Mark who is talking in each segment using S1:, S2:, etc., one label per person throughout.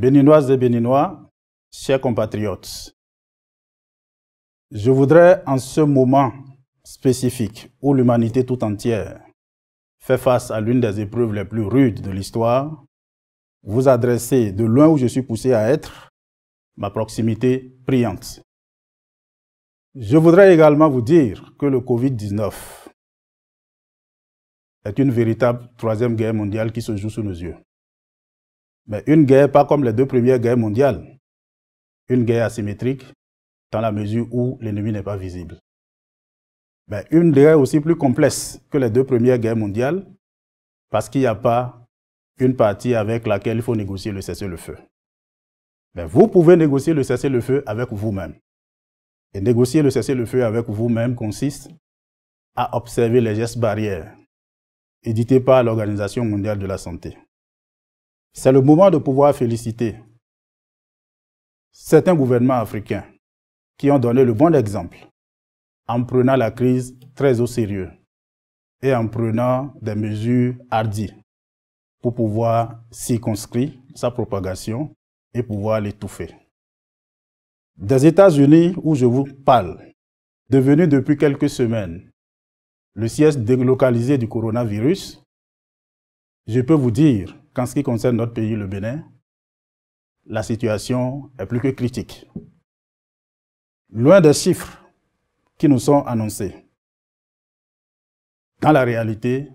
S1: Béninoises et Béninois, chers compatriotes, je voudrais en ce moment spécifique où l'humanité tout entière fait face à l'une des épreuves les plus rudes de l'histoire, vous adresser, de loin où je suis poussé à être, ma proximité priante. Je voudrais également vous dire que le Covid-19 est une véritable troisième guerre mondiale qui se joue sous nos yeux. Mais une guerre pas comme les deux premières guerres mondiales, une guerre asymétrique dans la mesure où l'ennemi n'est pas visible. Mais une guerre aussi plus complexe que les deux premières guerres mondiales parce qu'il n'y a pas une partie avec laquelle il faut négocier le cessez-le-feu. Mais vous pouvez négocier le cessez-le-feu avec vous-même. Et négocier le cessez-le-feu avec vous-même consiste à observer les gestes barrières édités par l'Organisation mondiale de la santé. C'est le moment de pouvoir féliciter certains gouvernements africains qui ont donné le bon exemple en prenant la crise très au sérieux et en prenant des mesures hardies pour pouvoir circonscrire sa propagation et pouvoir l'étouffer. Des États-Unis, où je vous parle, devenu depuis quelques semaines le siège délocalisé du coronavirus, je peux vous dire qu'en ce qui concerne notre pays, le Bénin, la situation est plus que critique. Loin des chiffres qui nous sont annoncés, dans la réalité,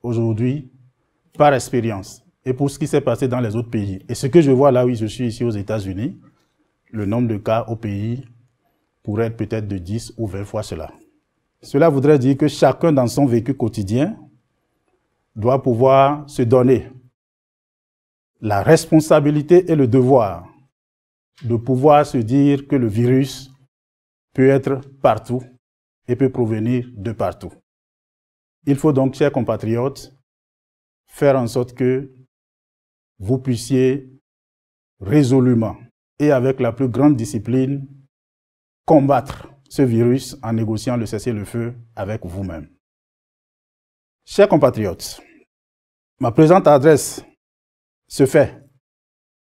S1: aujourd'hui, par expérience, et pour ce qui s'est passé dans les autres pays, et ce que je vois là où je suis ici aux États-Unis, le nombre de cas au pays pourrait être peut-être de 10 ou 20 fois cela. Cela voudrait dire que chacun dans son vécu quotidien doit pouvoir se donner la responsabilité et le devoir de pouvoir se dire que le virus peut être partout et peut provenir de partout. Il faut donc, chers compatriotes, faire en sorte que vous puissiez résolument et avec la plus grande discipline combattre ce virus en négociant le cessez-le-feu avec vous-même. Chers compatriotes, ma présente adresse se fait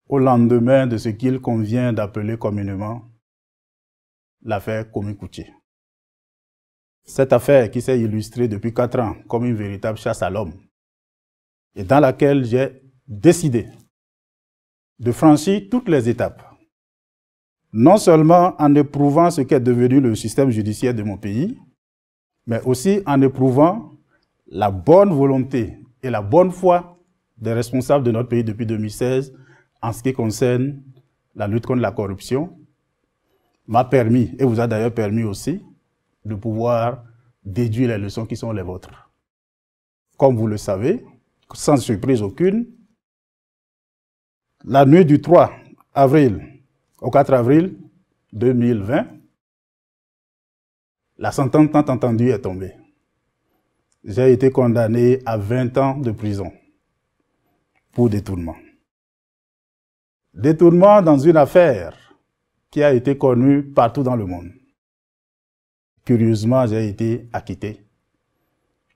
S1: au lendemain de ce qu'il convient d'appeler communément l'affaire Komi-Koutié. Cette affaire qui s'est illustrée depuis 4 ans comme une véritable chasse à l'homme et dans laquelle j'ai décidé de franchir toutes les étapes, non seulement en éprouvant ce qu'est devenu le système judiciaire de mon pays, mais aussi en éprouvant la bonne volonté et la bonne foi des responsables de notre pays depuis 2016 en ce qui concerne la lutte contre la corruption, m'a permis, et vous a d'ailleurs permis aussi, de pouvoir déduire les leçons qui sont les vôtres. Comme vous le savez, sans surprise aucune, la nuit du 3 avril au 4 avril 2020, la sentence tant entendue est tombée. J'ai été condamné à 20 ans de prison pour détournement. Détournement dans une affaire qui a été connue partout dans le monde. Curieusement, j'ai été acquitté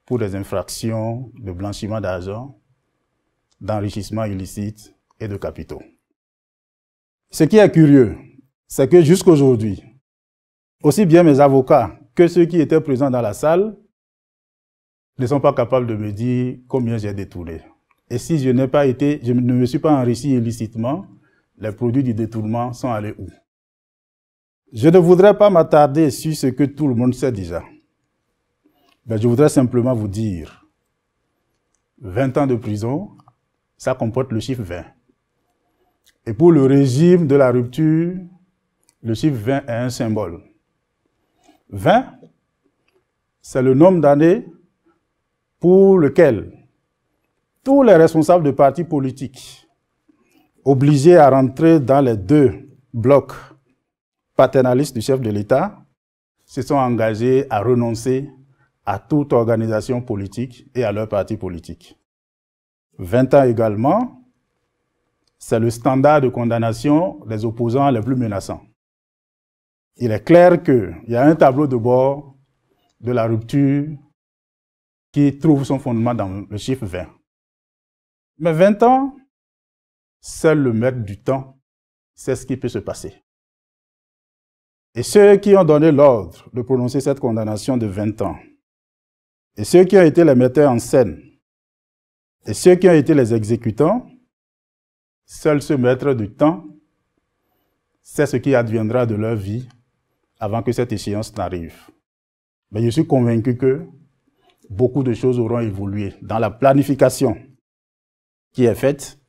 S1: pour des infractions de blanchiment d'argent, d'enrichissement illicite et de capitaux. Ce qui est curieux, c'est que jusqu'à aujourd'hui, aussi bien mes avocats que ceux qui étaient présents dans la salle ne sont pas capables de me dire combien j'ai détourné. Et si je ne me suis pas enrichi illicitement, les produits du détournement sont allés où? Je ne voudrais pas m'attarder sur ce que tout le monde sait déjà. Mais je voudrais simplement vous dire, 20 ans de prison, ça comporte le chiffre 20. Et pour le régime de la rupture, le chiffre 20 est un symbole. 20, c'est le nombre d'années pour lequel tous les responsables de partis politiques obligés à rentrer dans les 2 blocs paternalistes du chef de l'État se sont engagés à renoncer à toute organisation politique et à leur parti politique. 20 ans également, c'est le standard de condamnation des opposants les plus menaçants. Il est clair qu'il y a un tableau de bord de la rupture qui trouve son fondement dans le chiffre 20. Mais 20 ans, Seul le maître du temps sait ce qui peut se passer. Et ceux qui ont donné l'ordre de prononcer cette condamnation de 20 ans, et ceux qui ont été les metteurs en scène, et ceux qui ont été les exécutants, seul ce maître du temps sait ce qui adviendra de leur vie avant que cette échéance n'arrive. Mais je suis convaincu que beaucoup de choses auront évolué dans la planification qui est faite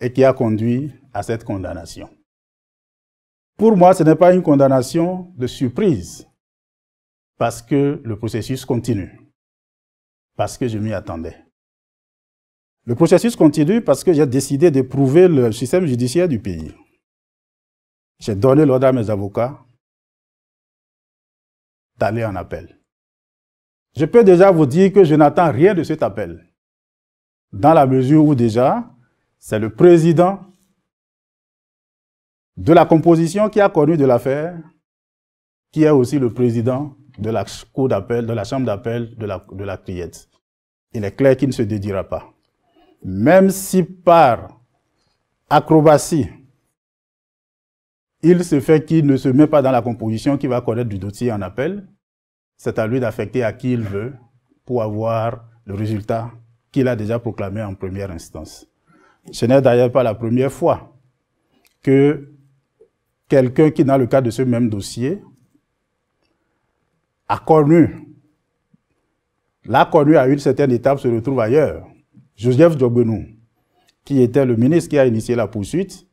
S1: et qui a conduit à cette condamnation. Pour moi, ce n'est pas une condamnation de surprise, parce que le processus continue, parce que je m'y attendais. Le processus continue parce que j'ai décidé d'éprouver le système judiciaire du pays. J'ai donné l'ordre à mes avocats d'aller en appel. Je peux déjà vous dire que je n'attends rien de cet appel, dans la mesure où déjà, c'est le président de la composition qui a connu de l'affaire, qui est aussi le président de la cour d'appel, de la chambre d'appel de la Criette. Il est clair qu'il ne se dédiera pas. Même si par acrobatie, il se fait qu'il ne se met pas dans la composition qui va connaître du dossier en appel, c'est à lui d'affecter à qui il veut pour avoir le résultat qu'il a déjà proclamé en première instance. Ce n'est d'ailleurs pas la première fois que quelqu'un qui, dans le cadre de ce même dossier, l'a connu à une certaine étape, se retrouve ailleurs. Joseph Diobenou, qui était le ministre qui a initié la poursuite,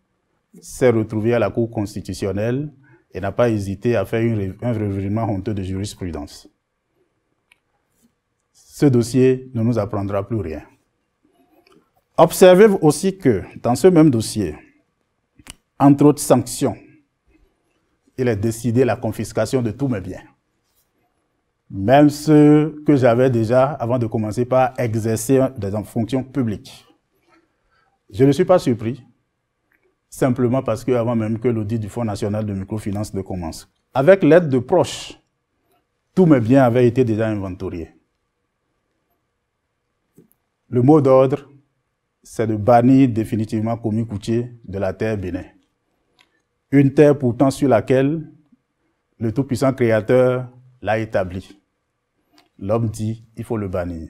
S1: s'est retrouvé à la Cour constitutionnelle et n'a pas hésité à faire un revirement honteux de jurisprudence. Ce dossier ne nous apprendra plus rien. Observez aussi que, dans ce même dossier, entre autres sanctions, il est décidé la confiscation de tous mes biens. Même ceux que j'avais déjà, avant de commencer par exercer des fonctions publiques. Je ne suis pas surpris, simplement parce que, avant même que l'audit du Fonds national de microfinance ne commence, avec l'aide de proches, tous mes biens avaient été déjà inventoriés. Le mot d'ordre, c'est de bannir définitivement Komi Koutié de la terre Bénin. Une terre pourtant sur laquelle le tout-puissant créateur l'a établi. L'homme dit, il faut le bannir.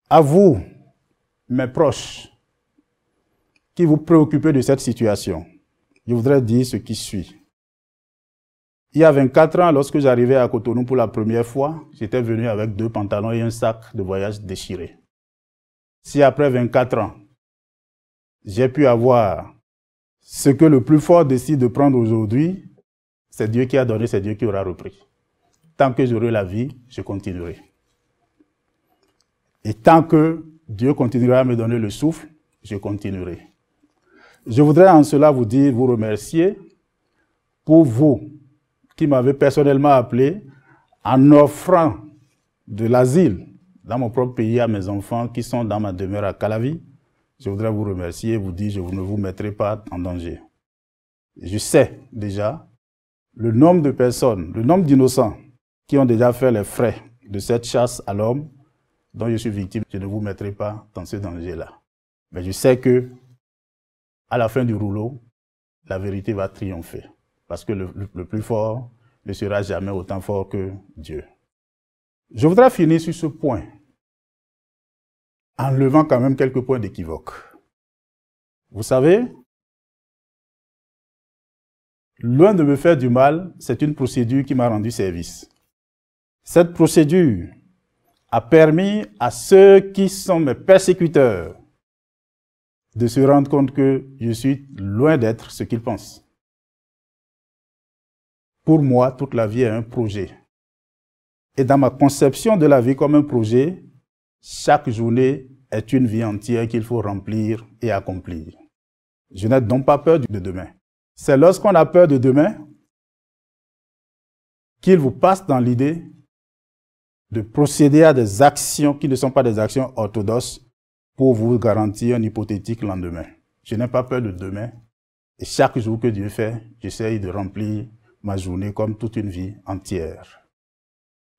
S1: À vous, mes proches, qui vous préoccupez de cette situation, je voudrais dire ce qui suit. Il y a 24 ans, lorsque j'arrivais à Cotonou pour la première fois, j'étais venu avec 2 pantalons et un sac de voyage déchiré. Si après 24 ans, j'ai pu avoir ce que le plus fort décide de prendre aujourd'hui, c'est Dieu qui a donné, c'est Dieu qui aura repris. Tant que j'aurai la vie, je continuerai. Et tant que Dieu continuera à me donner le souffle, je continuerai. Je voudrais en cela vous dire, vous remercier pour vous qui m'avez personnellement appelé en offrant de l'asile dans mon propre pays à mes enfants qui sont dans ma demeure à Calavi. Je voudrais vous remercier et vous dire, je ne vous mettrai pas en danger. Je sais déjà le nombre de personnes, le nombre d'innocents qui ont déjà fait les frais de cette chasse à l'homme dont je suis victime. Je ne vous mettrai pas dans ce danger-là. Mais je sais que à la fin du rouleau, la vérité va triompher. Parce que le plus fort ne sera jamais autant fort que Dieu. Je voudrais finir sur ce point, en levant quand même quelques points d'équivoque. Vous savez, loin de me faire du mal, c'est une procédure qui m'a rendu service. Cette procédure a permis à ceux qui sont mes persécuteurs de se rendre compte que je suis loin d'être ce qu'ils pensent. Pour moi, toute la vie est un projet. Et dans ma conception de la vie comme un projet, chaque journée est une vie entière qu'il faut remplir et accomplir. Je n'ai donc pas peur de demain. C'est lorsqu'on a peur de demain qu'il vous passe dans l'idée de procéder à des actions qui ne sont pas des actions orthodoxes pour vous garantir un hypothétique lendemain. Je n'ai pas peur de demain. Et chaque jour que Dieu fait, j'essaye de remplir ma journée comme toute une vie entière.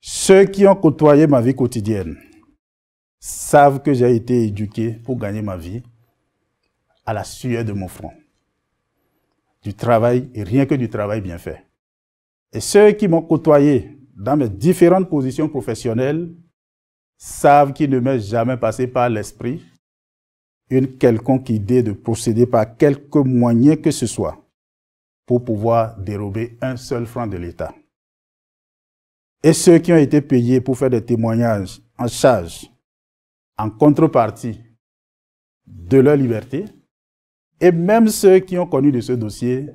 S1: Ceux qui ont côtoyé ma vie quotidienne savent que j'ai été éduqué pour gagner ma vie à la sueur de mon front. Du travail, et rien que du travail bien fait. Et ceux qui m'ont côtoyé dans mes différentes positions professionnelles savent qu'il ne m'est jamais passé par l'esprit une quelconque idée de procéder par quelque moyen que ce soit pour pouvoir dérober un seul franc de l'État. Et ceux qui ont été payés pour faire des témoignages en charge, en contrepartie de leur liberté, et même ceux qui ont connu de ce dossier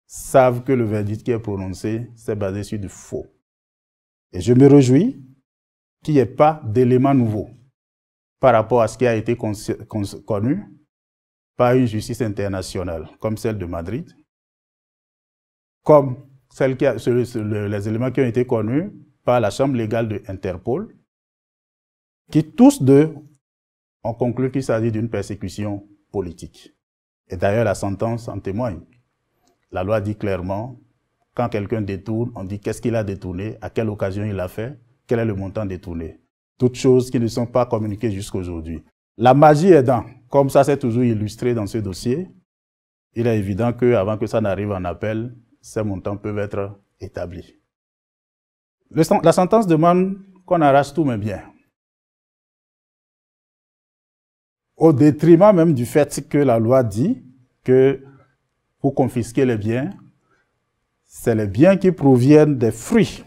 S1: savent que le verdict qui est prononcé s'est basé sur du faux. Et je me réjouis qu'il n'y ait pas d'éléments nouveaux par rapport à ce qui a été connu par une justice internationale, comme celle de Madrid, comme les éléments qui ont été connus par la Chambre légale de Interpol, qui tous deux ont conclu qu'il s'agit d'une persécution politique. Et d'ailleurs, la sentence en témoigne. La loi dit clairement, quand quelqu'un détourne, on dit qu'est-ce qu'il a détourné, à quelle occasion il l'a fait, quel est le montant détourné. Toutes choses qui ne sont pas communiquées jusqu'à aujourd'hui. La magie aidant, comme ça c'est toujours illustré dans ce dossier, il est évident qu'avant que ça n'arrive en appel, ces montants peuvent être établis. La sentence demande qu'on arrache tous mes biens. Au détriment même du fait que la loi dit que pour confisquer les biens, c'est les biens qui proviennent des fruits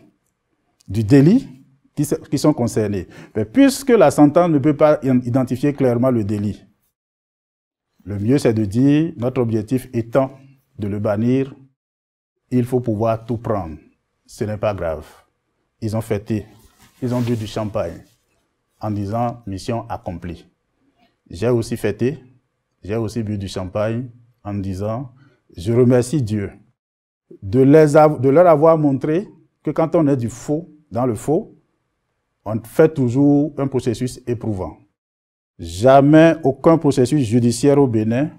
S1: du délit qui sont concernés. Mais puisque la sentence ne peut pas identifier clairement le délit, le mieux c'est de dire, notre objectif étant de le bannir, il faut pouvoir tout prendre. Ce n'est pas grave. Ils ont fêté, ils ont bu du champagne en disant mission accomplie. J'ai aussi fêté, j'ai aussi bu du champagne en disant je remercie Dieu de leur avoir montré que quand on est du faux, dans le faux, on fait toujours un processus éprouvant. Jamais aucun processus judiciaire au Bénin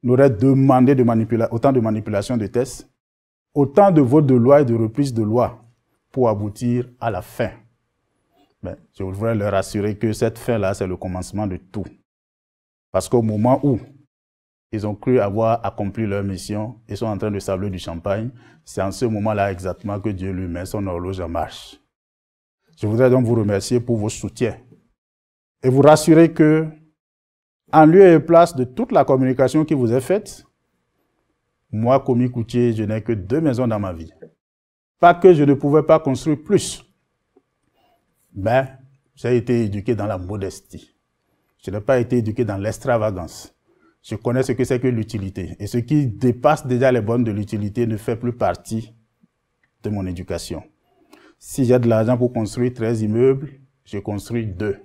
S1: n'aurait demandé autant de manipulation de tests, autant de votes de loi et de reprises de loi pour aboutir à la fin. Mais je voudrais leur assurer que cette fin-là, c'est le commencement de tout. Parce qu'au moment où ils ont cru avoir accompli leur mission et sont en train de sabler du champagne, c'est en ce moment-là exactement que Dieu lui met son horloge en marche. Je voudrais donc vous remercier pour vos soutiens et vous rassurer que, en lieu et place de toute la communication qui vous est faite, moi, Komi Koutié, je n'ai que 2 maisons dans ma vie. Pas que je ne pouvais pas construire plus, mais j'ai été éduqué dans la modestie. Je n'ai pas été éduqué dans l'extravagance. Je connais ce que c'est que l'utilité. Et ce qui dépasse déjà les bornes de l'utilité ne fait plus partie de mon éducation. Si j'ai de l'argent pour construire 13 immeubles, je construis 2.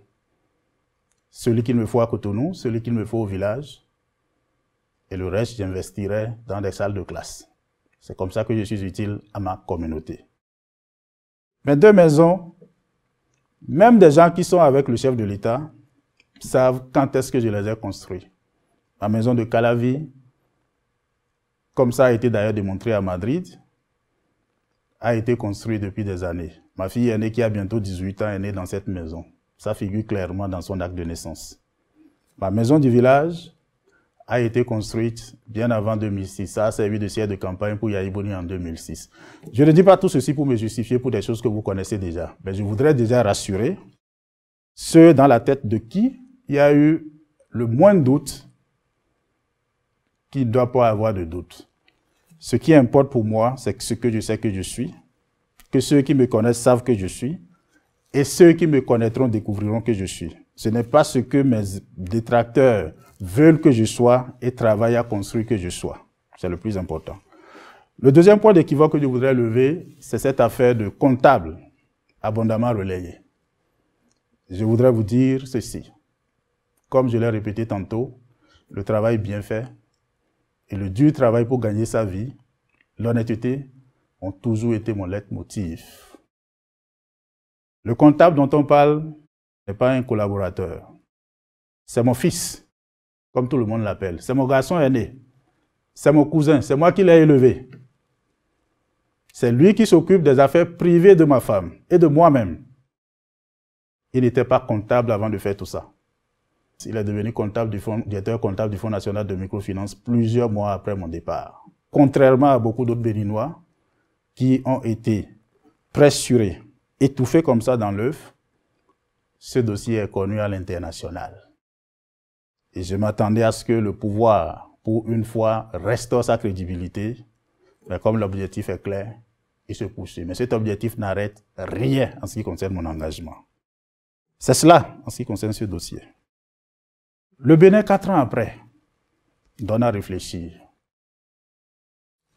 S1: Celui qu'il me faut à Cotonou, celui qu'il me faut au village, et le reste, j'investirai dans des salles de classe. C'est comme ça que je suis utile à ma communauté. Mes 2 maisons, même des gens qui sont avec le chef de l'État, savent quand est-ce que je les ai construits. Ma maison de Calavi, comme ça a été d'ailleurs démontré à Madrid, a été construite depuis des années. Ma fille aînée qui a bientôt 18 ans est née dans cette maison. Ça figure clairement dans son acte de naissance. Ma maison du village a été construite bien avant 2006. Ça a servi de siège de campagne pour Yahi Boni en 2006. Je ne dis pas tout ceci pour me justifier pour des choses que vous connaissez déjà. Mais je voudrais déjà rassurer ceux dans la tête de qui il y a eu le moindre doute qu'il ne doit pas avoir de doute. Ce qui importe pour moi, c'est ce que je sais que je suis, que ceux qui me connaissent savent que je suis, et ceux qui me connaîtront découvriront que je suis. Ce n'est pas ce que mes détracteurs veulent que je sois et travaillent à construire que je sois. C'est le plus important. Le deuxième point d'équivoque que je voudrais lever, c'est cette affaire de comptable abondamment relayée. Je voudrais vous dire ceci. Comme je l'ai répété tantôt, le travail bien fait et le dur travail pour gagner sa vie, l'honnêteté, ont toujours été mon leitmotiv. Le comptable dont on parle n'est pas un collaborateur. C'est mon fils, comme tout le monde l'appelle. C'est mon garçon aîné. C'est mon cousin. C'est moi qui l'ai élevé. C'est lui qui s'occupe des affaires privées de ma femme et de moi-même. Il n'était pas comptable avant de faire tout ça. Il est devenu directeur comptable du Fonds national de microfinance plusieurs mois après mon départ. Contrairement à beaucoup d'autres Béninois qui ont été pressurés, étouffés comme ça dans l'œuf, ce dossier est connu à l'international. Et je m'attendais à ce que le pouvoir, pour une fois, restaure sa crédibilité. Mais comme l'objectif est clair, il se poursuit. Mais cet objectif n'arrête rien en ce qui concerne mon engagement. C'est cela en ce qui concerne ce dossier. Le Bénin, 4 ans après, donne à réfléchir.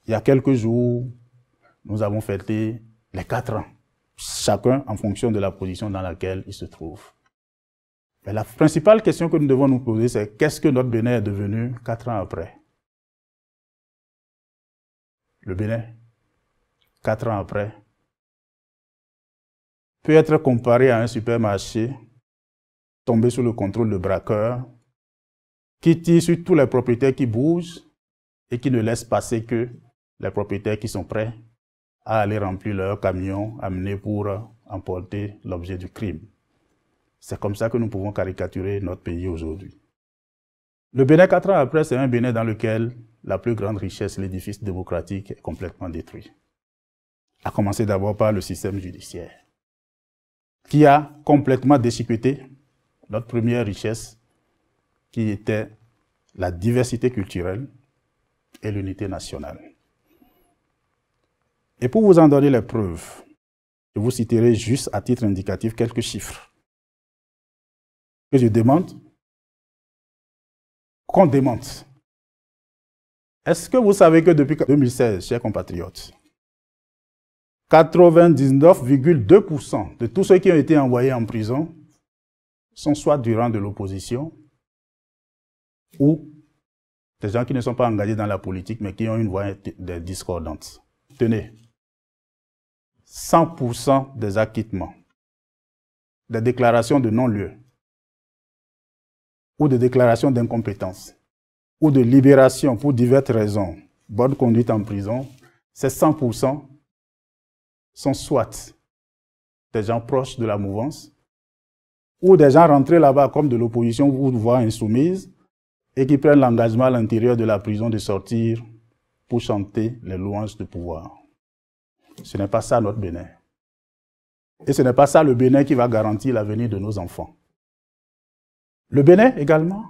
S1: Il y a quelques jours, nous avons fêté les 4 ans, chacun en fonction de la position dans laquelle il se trouve. Mais la principale question que nous devons nous poser, c'est qu'est-ce que notre Bénin est devenu 4 ans après? Le Bénin, 4 ans après, peut être comparé à un supermarché tombé sous le contrôle de braqueurs qui tire sur tous les propriétaires qui bougent et qui ne laissent passer que les propriétaires qui sont prêts à aller remplir leur camion amené pour emporter l'objet du crime. C'est comme ça que nous pouvons caricaturer notre pays aujourd'hui. Le Bénin, 4 ans après, c'est un Bénin dans lequel la plus grande richesse, l'édifice démocratique, est complètement détruit. À commencer d'abord par le système judiciaire, qui a complètement déchiqueté notre première richesse, qui était la diversité culturelle et l'unité nationale. Et pour vous en donner les preuves, je vous citerai juste à titre indicatif quelques chiffres que je demande qu'on démente. Est-ce que vous savez que depuis 2016, chers compatriotes, 99,2% de tous ceux qui ont été envoyés en prison sont soit du rang de l'opposition ou des gens qui ne sont pas engagés dans la politique mais qui ont une voix discordante. Tenez, 100% des acquittements, des déclarations de non-lieu ou de déclarations d'incompétence ou de libération pour diverses raisons, bonne conduite en prison, ces 100% sont soit des gens proches de la mouvance ou des gens rentrés là-bas comme de l'opposition ou de voix insoumise et qui prennent l'engagement à l'intérieur de la prison de sortir pour chanter les louanges du pouvoir. Ce n'est pas ça notre Bénin. Et ce n'est pas ça le Bénin qui va garantir l'avenir de nos enfants. Le Bénin également,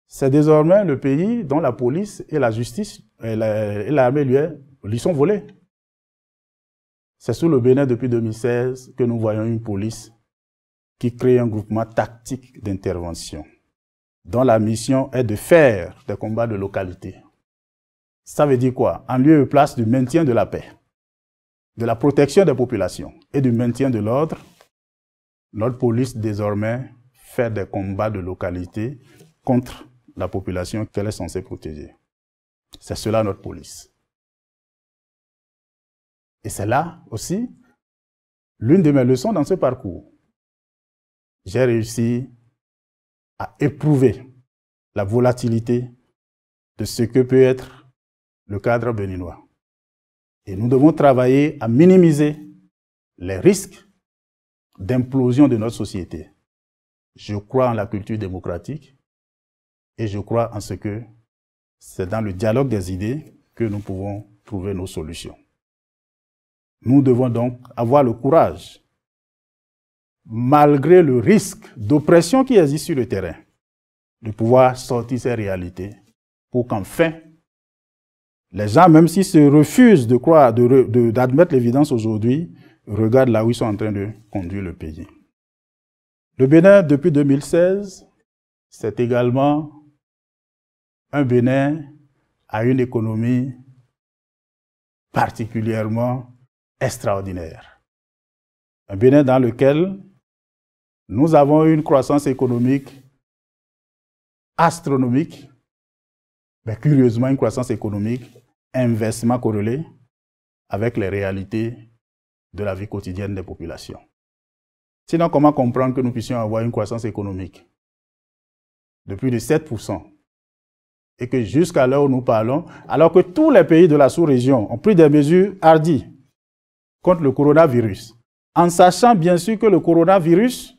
S1: c'est désormais le pays dont la police et la justice et l'armée lui sont volés. C'est sous le Bénin depuis 2016 que nous voyons une police qui crée un groupement tactique d'intervention dont la mission est de faire des combats de localité. Ça veut dire quoi? En lieu et place du maintien de la paix, de la protection des populations et du maintien de l'ordre, notre police désormais fait des combats de localité contre la population qu'elle est censée protéger. C'est cela notre police. Et c'est là aussi l'une de mes leçons dans ce parcours. J'ai réussi à éprouver la volatilité de ce que peut être le cadre béninois. Et nous devons travailler à minimiser les risques d'implosion de notre société. Je crois en la culture démocratique et je crois en ce que c'est dans le dialogue des idées que nous pouvons trouver nos solutions. Nous devons donc avoir le courage, malgré le risque d'oppression qui existe sur le terrain, de pouvoir sortir ces réalités pour qu'enfin, les gens, même s'ils se refusent de croire, d'admettre l'évidence aujourd'hui, regardent là où ils sont en train de conduire le pays. Le Bénin, depuis 2016, c'est également un Bénin à une économie particulièrement extraordinaire. Un Bénin dans lequel nous avons une croissance économique astronomique, mais curieusement une croissance économique inversement corrélée avec les réalités de la vie quotidienne des populations. Sinon, comment comprendre que nous puissions avoir une croissance économique de plus de 7% et que jusqu'à l'heure où nous parlons, alors que tous les pays de la sous-région ont pris des mesures hardies contre le coronavirus, en sachant bien sûr que le coronavirus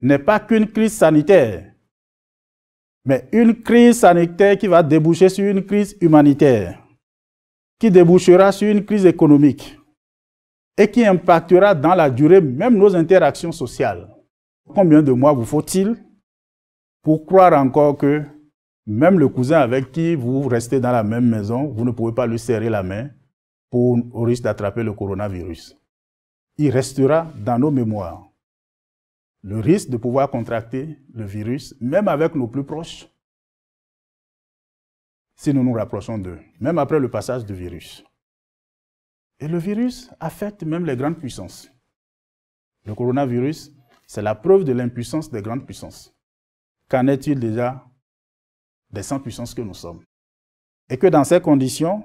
S1: n'est pas qu'une crise sanitaire, mais une crise sanitaire qui va déboucher sur une crise humanitaire, qui débouchera sur une crise économique et qui impactera dans la durée même nos interactions sociales. Combien de mois vous faut-il pour croire encore que même le cousin avec qui vous restez dans la même maison, vous ne pouvez pas lui serrer la main au risque d'attraper le coronavirus? Il restera dans nos mémoires le risque de pouvoir contracter le virus, même avec nos plus proches, si nous nous rapprochons d'eux, même après le passage du virus. Et le virus affecte même les grandes puissances. Le coronavirus, c'est la preuve de l'impuissance des grandes puissances. Qu'en est-il déjà des 100 puissances que nous sommes? Et que dans ces conditions,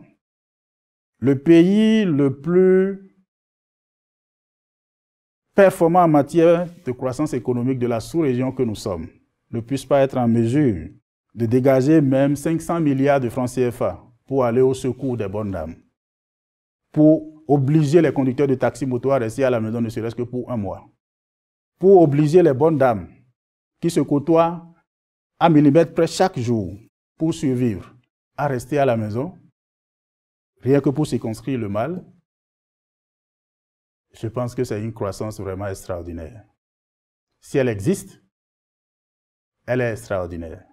S1: le pays le plus performant en matière de croissance économique de la sous-région que nous sommes ne puisse pas être en mesure de dégager même 500 milliards de francs CFA pour aller au secours des bonnes dames, pour obliger les conducteurs de taxi-moto à rester à la maison ne serait-ce que pour un mois, pour obliger les bonnes dames qui se côtoient à millimètre près chaque jour pour survivre à rester à la maison, rien que pour circonscrire le mal. Je pense que c'est une croissance vraiment extraordinaire. Si elle existe, elle est extraordinaire.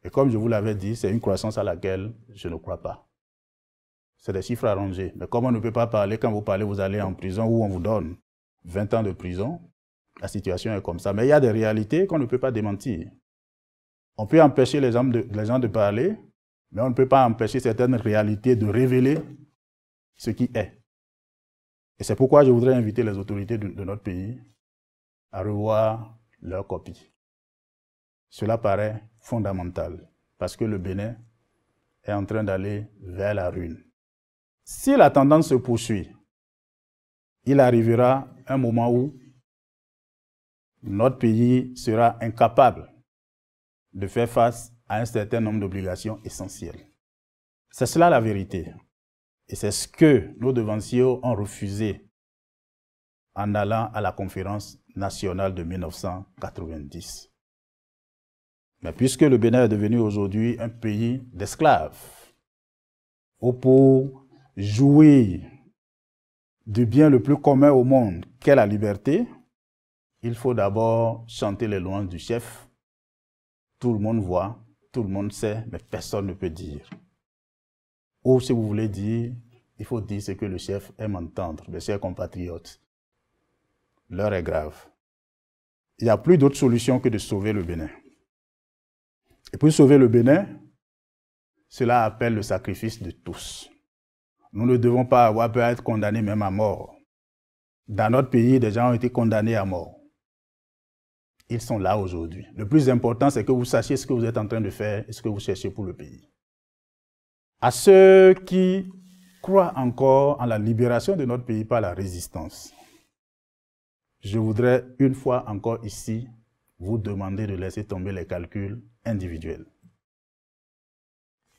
S1: Et comme je vous l'avais dit, c'est une croissance à laquelle je ne crois pas. C'est des chiffres arrangés. Mais comme on ne peut pas parler, quand vous parlez, vous allez en prison où on vous donne 20 ans de prison. La situation est comme ça. Mais il y a des réalités qu'on ne peut pas démentir. On peut empêcher les gens de parler, mais on ne peut pas empêcher certaines réalités de révéler ce qui est. Et c'est pourquoi je voudrais inviter les autorités de notre pays à revoir leur copie. Cela paraît fondamental, parce que le Bénin est en train d'aller vers la ruine. Si la tendance se poursuit, il arrivera un moment où notre pays sera incapable de faire face à un certain nombre d'obligations essentielles. C'est cela la vérité. Et c'est ce que nos devanciers ont refusé en allant à la conférence nationale de 1990. Mais puisque le Bénin est devenu aujourd'hui un pays d'esclaves, où pour jouir du bien le plus commun au monde qu'est la liberté, il faut d'abord chanter les louanges du chef. Tout le monde voit, tout le monde sait, mais personne ne peut dire. Ou si vous voulez dire, il faut dire ce que le chef aime entendre, mes chers compatriotes. L'heure est grave. Il n'y a plus d'autre solution que de sauver le Bénin. Et pour sauver le Bénin, cela appelle le sacrifice de tous. Nous ne devons pas avoir peur d'être condamnés même à mort. Dans notre pays, des gens ont été condamnés à mort. Ils sont là aujourd'hui. Le plus important, c'est que vous sachiez ce que vous êtes en train de faire et ce que vous cherchez pour le pays. À ceux qui croient encore en la libération de notre pays par la résistance, je voudrais une fois encore ici vous demander de laisser tomber les calculs individuels.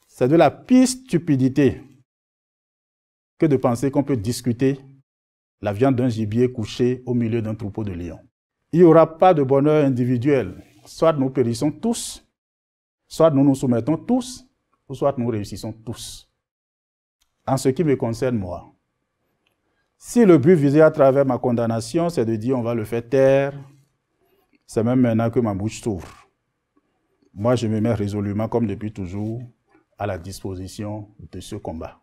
S1: C'est de la pire stupidité que de penser qu'on peut discuter la viande d'un gibier couché au milieu d'un troupeau de lions. Il n'y aura pas de bonheur individuel. Soit nous périssons tous, soit nous nous soumettons tous, ou soit nous réussissons tous. En ce qui me concerne, moi, si le but visé à travers ma condamnation, c'est de dire on va le faire taire, c'est même maintenant que ma bouche s'ouvre. Moi, je me mets résolument, comme depuis toujours, à la disposition de ce combat.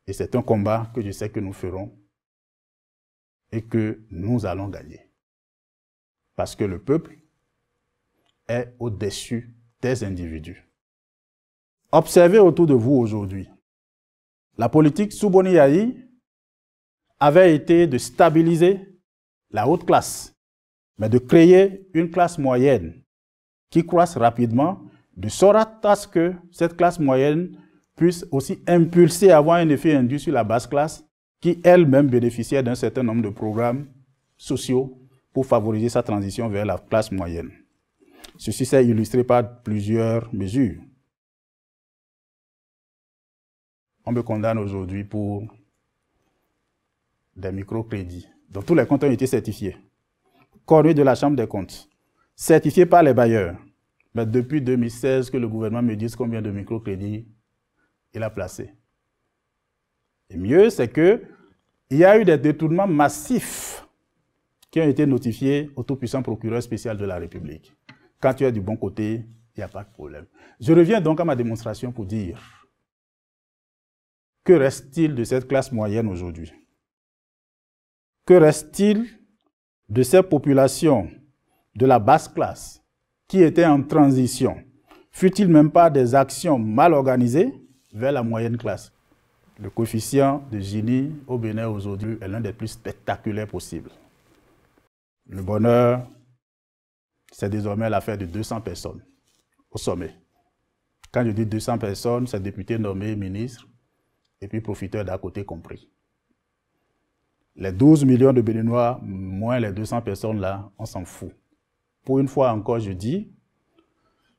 S1: Et c'est un combat que je sais que nous ferons et que nous allons gagner. Parce que le peuple est au-dessus des individus. Observez autour de vous aujourd'hui. La politique sous Boni Yayi avait été de stabiliser la haute classe, mais de créer une classe moyenne qui croisse rapidement, de sorte à ce que cette classe moyenne puisse aussi impulser, avoir un effet induit sur la basse classe, qui elle-même bénéficiait d'un certain nombre de programmes sociaux pour favoriser sa transition vers la classe moyenne. Ceci s'est illustré par plusieurs mesures. On me condamne aujourd'hui pour des microcrédits, dont tous les comptes ont été certifiés. connu de la Chambre des comptes, certifié par les bailleurs. Mais depuis 2016, que le gouvernement me dise combien de microcrédits il a placé. Et mieux, c'est qu'il y a eu des détournements massifs qui ont été notifiés au tout-puissant procureur spécial de la République. Quand tu es du bon côté, il n'y a pas de problème. Je reviens donc à ma démonstration pour dire que reste-t-il de cette classe moyenne aujourd'hui? Que reste-t-il de ces populations de la basse classe qui étaient en transition? Fut-il même pas des actions mal organisées vers la moyenne classe? Le coefficient de Gini au Bénin aujourd'hui est l'un des plus spectaculaires possibles. Le bonheur, c'est désormais l'affaire de 200 personnes au sommet. Quand je dis 200 personnes, c'est députés nommés ministres et puis profiteurs d'à côté compris. Les 12 millions de Béninois, moins les 200 personnes là, on s'en fout. Pour une fois encore, je dis,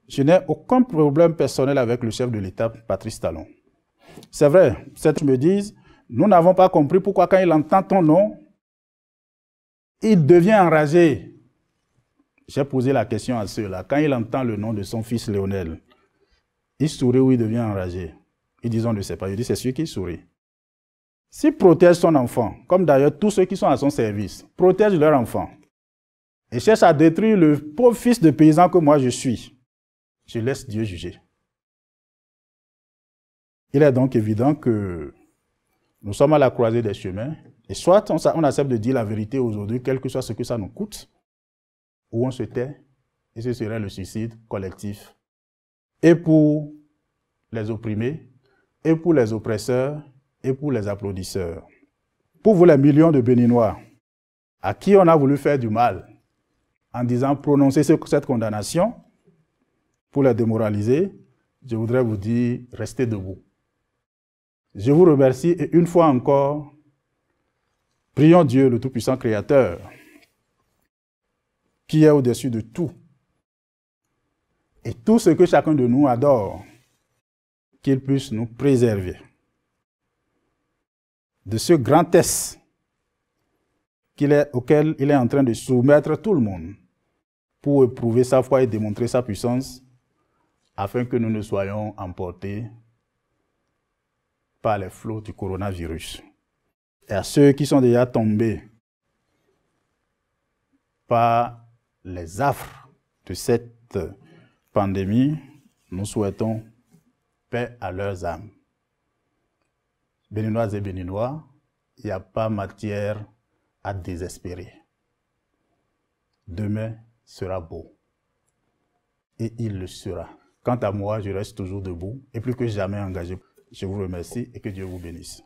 S1: je n'ai aucun problème personnel avec le chef de l'État, Patrice Talon. C'est vrai, certains me disent, nous n'avons pas compris pourquoi quand il entend ton nom, il devient enragé. J'ai posé la question à ceux-là. Quand il entend le nom de son fils Léonel, il sourit ou il devient enragé? Ils disent, on ne sait pas. Je dis, c'est celui qui sourit. S'il protège son enfant, comme d'ailleurs tous ceux qui sont à son service, protègent leur enfant, et cherche à détruire le pauvre fils de paysan que moi je suis, je laisse Dieu juger. Il est donc évident que nous sommes à la croisée des chemins, et soit on accepte de dire la vérité aujourd'hui, quel que soit ce que ça nous coûte, ou on se tait, et ce serait le suicide collectif. Et pour les opprimés, et pour les oppresseurs, et pour les applaudisseurs. Pour vous les millions de Béninois, à qui on a voulu faire du mal, en disant prononcer cette condamnation, pour les démoraliser, je voudrais vous dire, restez debout. Je vous remercie et une fois encore, prions Dieu, le Tout-Puissant Créateur, qui est au-dessus de tout, et tout ce que chacun de nous adore, qu'il puisse nous préserver de ce grand test auquel il est en train de soumettre tout le monde pour éprouver sa foi et démontrer sa puissance, afin que nous ne soyons emportés par les flots du coronavirus. Et à ceux qui sont déjà tombés par les affres de cette pandémie, nous souhaitons paix à leurs âmes. Béninoises et Béninois, il n'y a pas matière à désespérer. Demain sera beau. Et il le sera. Quant à moi, je reste toujours debout et plus que jamais engagé. Je vous remercie et que Dieu vous bénisse.